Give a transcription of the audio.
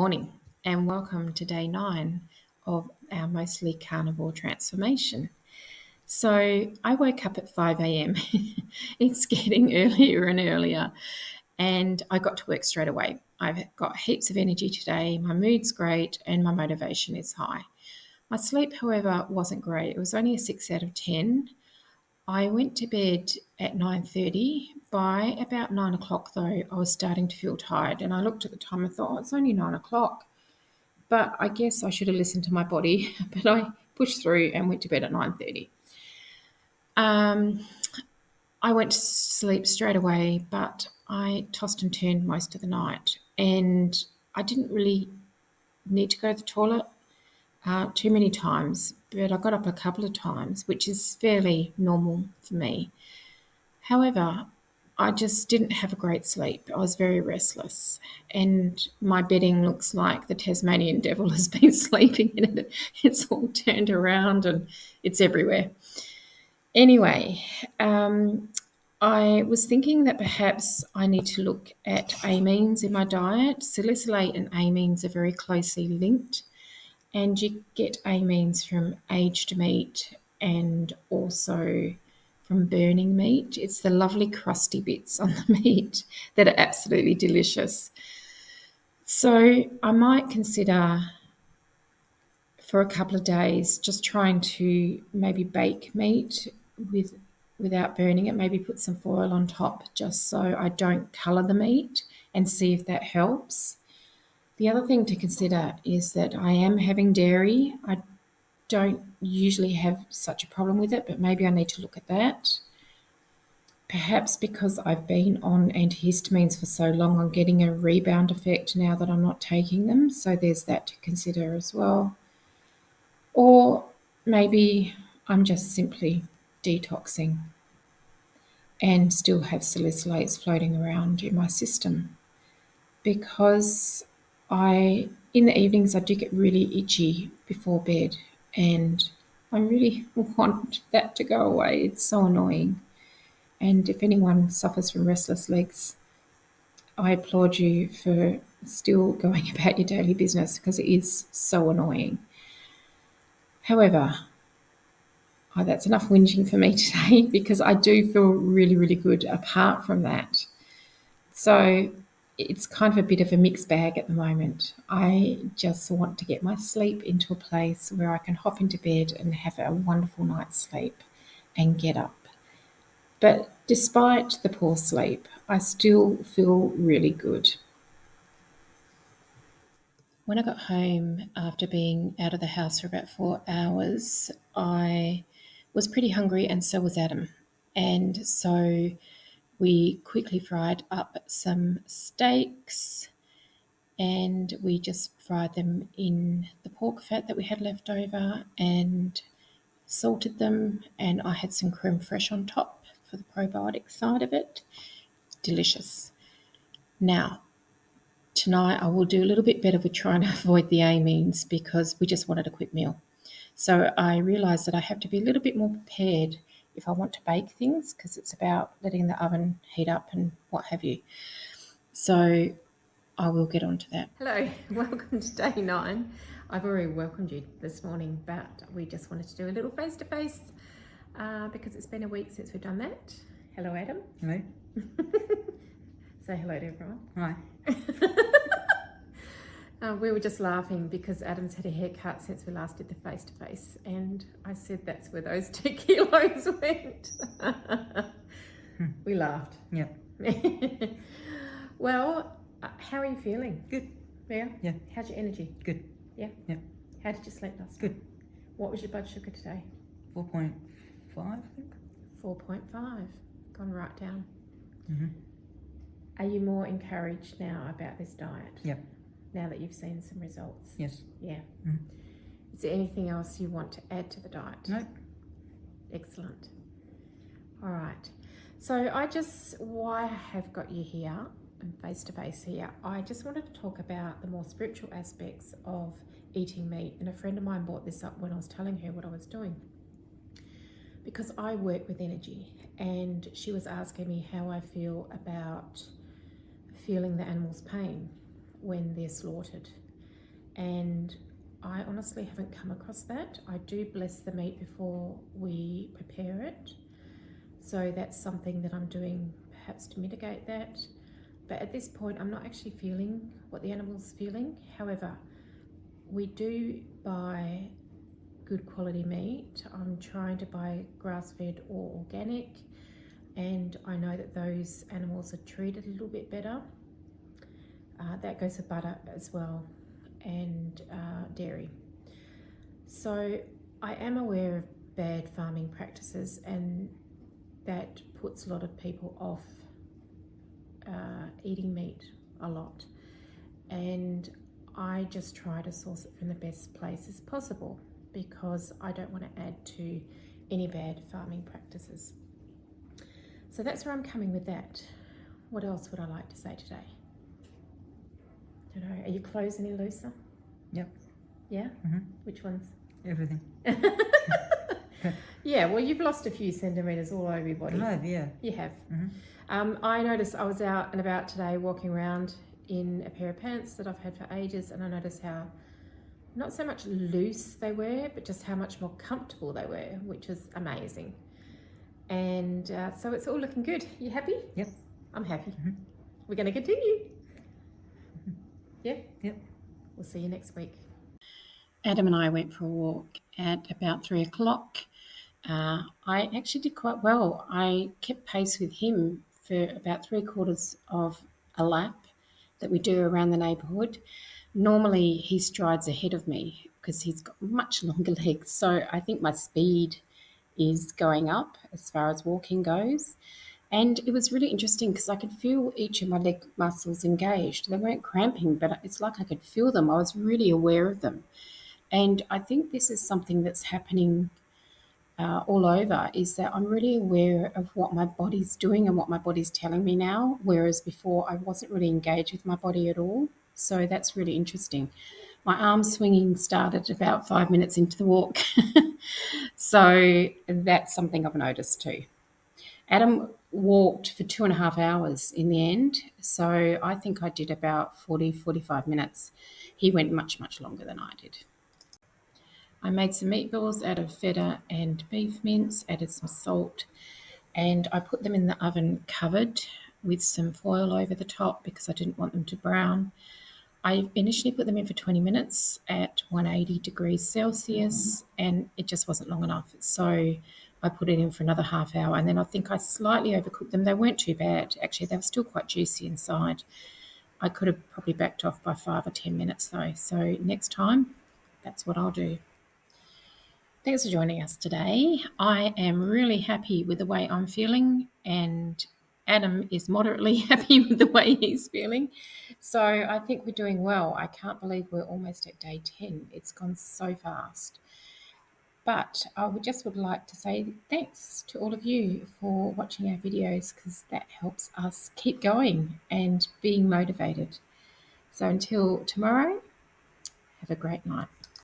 morning and welcome to day 9 of our mostly carnivore transformation. So I woke up at 5 a.m. It's getting earlier and earlier and I got to work straight away. I've got heaps of energy today, my mood's great and my motivation is high. My sleep, however, wasn't great. It was only a 6 out of 10. I went to bed at 9:30. By about 9 o'clock, though, I was starting to feel tired. And I looked at the time and thought, it's only 9 o'clock. But I guess I should have listened to my body. But I pushed through and went to bed at 9:30. I went to sleep straight away, but I tossed and turned most of the night. And I didn't really need to go to the toilet too many times, but I got up a couple of times, which is fairly normal for me. However, I just didn't have a great sleep. I was very restless, and my bedding looks like the Tasmanian devil has been sleeping in it. It's all turned around and it's everywhere. Anyway, I was thinking that perhaps I need to look at amines in my diet. Salicylate and amines are very closely linked. And you get amines from aged meat and also from burning meat. It's the lovely crusty bits on the meat that are absolutely delicious. So I might consider for a couple of days just trying to maybe bake meat without burning it, maybe put some foil on top just so I don't colour the meat and see if that helps. The other thing to consider is that I am having dairy. I don't usually have such a problem with it, but maybe I need to look at that. Perhaps because I've been on antihistamines for so long, I'm getting a rebound effect now that I'm not taking them. So there's that to consider as well. Or maybe I'm just simply detoxing and still have salicylates floating around in my system, because in the evenings I do get really itchy before bed and I really want that to go away. It's so annoying. And if anyone suffers from restless legs, I applaud you for still going about your daily business, because it is so annoying. However, that's enough whinging for me today, because I do feel really, really good apart from that. So it's kind of a bit of a mixed bag at the moment. I just want to get my sleep into a place where I can hop into bed and have a wonderful night's sleep and get up. But despite the poor sleep, I still feel really good. When I got home after being out of the house for about 4 hours, I was pretty hungry and so was Adam. And so we quickly fried up some steaks and we just fried them in the pork fat that we had left over and salted them, and I had some creme fraiche on top for the probiotic side of it. Delicious. Now, tonight I will do a little bit better with trying to avoid the amines, because we just wanted a quick meal. So I realised that I have to be a little bit more prepared if I want to bake things, because it's about letting the oven heat up and what have you. So I will get on to that. Hello, welcome to day 9. I've already welcomed you this morning, but we just wanted to do a little face-to-face because it's been a week since we've done that. Hello, Adam. Hello. Say hello to everyone. Hi. We were just laughing because Adam's had a haircut since we last did the face-to-face, and I said that's where those 2 kilos went. We laughed. Yeah. Well, how are you feeling? Good. Yeah? Yeah. How's your energy? Good. Yeah? Yeah. How did you sleep last night? Good. What was your blood sugar today? 4.5, I think. 4.5. Gone right down. Mm-hmm. Are you more encouraged now about this diet? Yeah. Now that you've seen some results? Yes. Yeah. Mm-hmm. Is there anything else you want to add to the diet? No. Excellent. All right. So why I have got you here and face-to-face here, I just wanted to talk about the more spiritual aspects of eating meat. And a friend of mine brought this up when I was telling her what I was doing, because I work with energy, and she was asking me how I feel about feeling the animal's pain when they're slaughtered. and I honestly haven't come across that. I do bless the meat before we prepare it, so that's something that I'm doing perhaps to mitigate that. But at this point, I'm not actually feeling what the animal's feeling. However, we do buy good quality meat. I'm trying to buy grass-fed or organic, and I know that those animals are treated a little bit better. That goes for butter as well, and dairy. So I am aware of bad farming practices, and that puts a lot of people off eating meat a lot. And I just try to source it from the best places possible because I don't want to add to any bad farming practices. So that's where I'm coming with that. What else would I like to say today? I don't know. Are your clothes any looser? Yep. Yeah? Mm-hmm. Which ones? Everything. Yeah, well, you've lost a few centimetres all over your body. I have, yeah. You have. Mm-hmm. I noticed I was out and about today walking around in a pair of pants that I've had for ages, and I noticed how not so much loose they were, but just how much more comfortable they were, which was amazing. And so it's all looking good. You happy? Yep. I'm happy. Mm-hmm. We're going to continue. Yep. Yep. We'll see you next week. Adam and I went for a walk at about 3 o'clock. I actually did quite well. I kept pace with him for about 3/4 of a lap that we do around the neighbourhood. Normally he strides ahead of me because he's got much longer legs. So I think my speed is going up as far as walking goes. And it was really interesting because I could feel each of my leg muscles engaged. They weren't cramping, but it's like I could feel them. I was really aware of them. And I think this is something that's happening all over, is that I'm really aware of what my body's doing and what my body's telling me now, whereas before I wasn't really engaged with my body at all. So that's really interesting. My arm swinging started about 5 minutes into the walk. So that's something I've noticed too. Adam walked for 2.5 hours in the end. So I think I did about 40, 45 minutes. He went much, much longer than I did. I made some meatballs out of feta and beef mince, added some salt, and I put them in the oven covered with some foil over the top because I didn't want them to brown. I initially put them in for 20 minutes at 180 degrees Celsius, and it just wasn't long enough. So I put it in for another half hour, and then I think I slightly overcooked them. They weren't too bad. Actually, they were still quite juicy inside. I could have probably backed off by 5 or 10 minutes though. So next time, that's what I'll do. Thanks for joining us today. I am really happy with the way I'm feeling, and Adam is moderately happy with the way he's feeling. So I think we're doing well. I can't believe we're almost at day 10. It's gone so fast. But I would like to say thanks to all of you for watching our videos, because that helps us keep going and being motivated. So until tomorrow, have a great night.